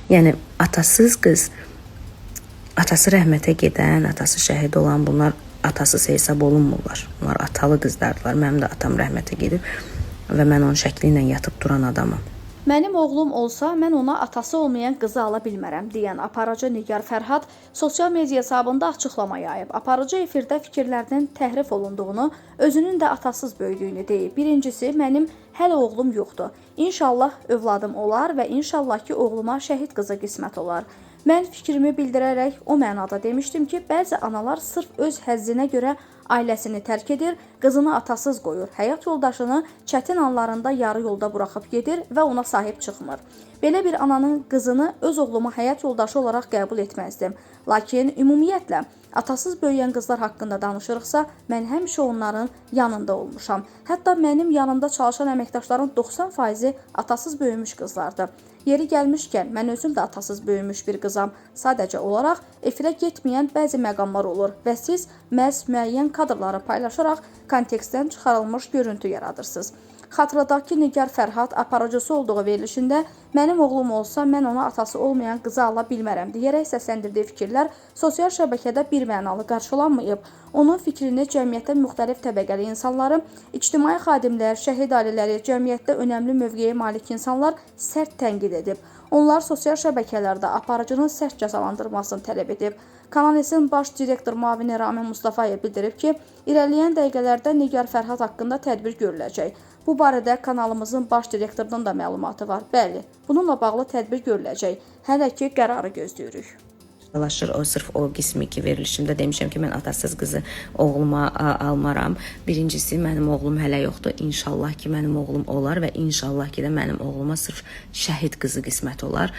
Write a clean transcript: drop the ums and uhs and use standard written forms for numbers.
Yəni atasız qız, atası rəhmətə gedən, atası şəhid olan, bunlar atasız hesab olunmurlar. Bunlar atalı qızlardılar. Mənim də atam rəhmətə gedib və mən onun şəkli ilə yatıb duran adamam. Mənim oğlum olsa, mən ona atası olmayan qızı ala bilmərəm deyən aparıcı Nigar Fərhad sosial media hesabında açıqlama yayıb. Aparıcı efirdə fikirlərinin təhrif olunduğunu, özünün də atasız böyüdüyünü deyib. Birincisi, mənim hələ oğlum yoxdur. İnşallah övladım olar və inşallah ki, oğluma şəhid qızı qismət olar. Mən fikrimi bildirərək o mənada demişdim ki, bəzi analar sırf öz həzzinə görə ailəsini tərk edir, qızını atasız qoyur, həyat yoldaşını çətin anlarında yarı yolda buraxıb gedir və ona sahib çıxmır. Belə bir ananın qızını öz oğluma həyat yoldaşı olaraq qəbul etməzdim. Lakin ümumiyyətlə, atasız böyüyən qızlar haqqında danışırıqsa, mən həmişə onların yanında olmuşam. Hətta mənim yanımda çalışan əməkdaşların 90%-i atasız böyümüş qızlardır. Yeri gəlmişkən, mən özüm də atasız böyümüş bir qızam. Sadəcə olaraq efirə getməyən bəzi məqamlar olur və siz məhz müəyyən kadrları paylaşaraq kontekstdən çıxarılmış görüntü yaradırsınız. Xatırladaq ki, Nigar Fərhad aparıcısı olduğu verilişində mənim oğlum olsa, mən ona atası olmayan qızı ala bilmərəm deyərək səsləndirdiyi fikirlər sosial şəbəkədə birmənalı qarşılanmayıb. Onun fikrini cəmiyyətdə müxtəlif təbəqəli insanları, ictimai xadimlər, şəhid ailələri, cəmiyyətdə önəmli mövqeyə malik insanlar sərt tənqid edib. Onlar sosial şəbəkələrdə aparıcının sərt cəzalandırılmasını tələb edib. Kanal S-in baş direktor müavini Ramin Mustafayev bildirib ki, irəliləyən dəqiqələrdə Nigar Fərhad haqqında tədbir görüləcək. Bu barədə kanalımızın baş direktorunun da məlumatı var. Bəli, bununla bağlı tədbir görüləcək. Hələ ki, qərarı gözləyirik. O sırf o qismi ki, verilişimdə demişəm ki, mən atasız qızı oğluma almaram. Birincisi, mənim oğlum hələ yoxdur. İnşallah ki, mənim oğlum olar və inşallah ki də mənim oğluma sırf şəhid qızı qismət olar.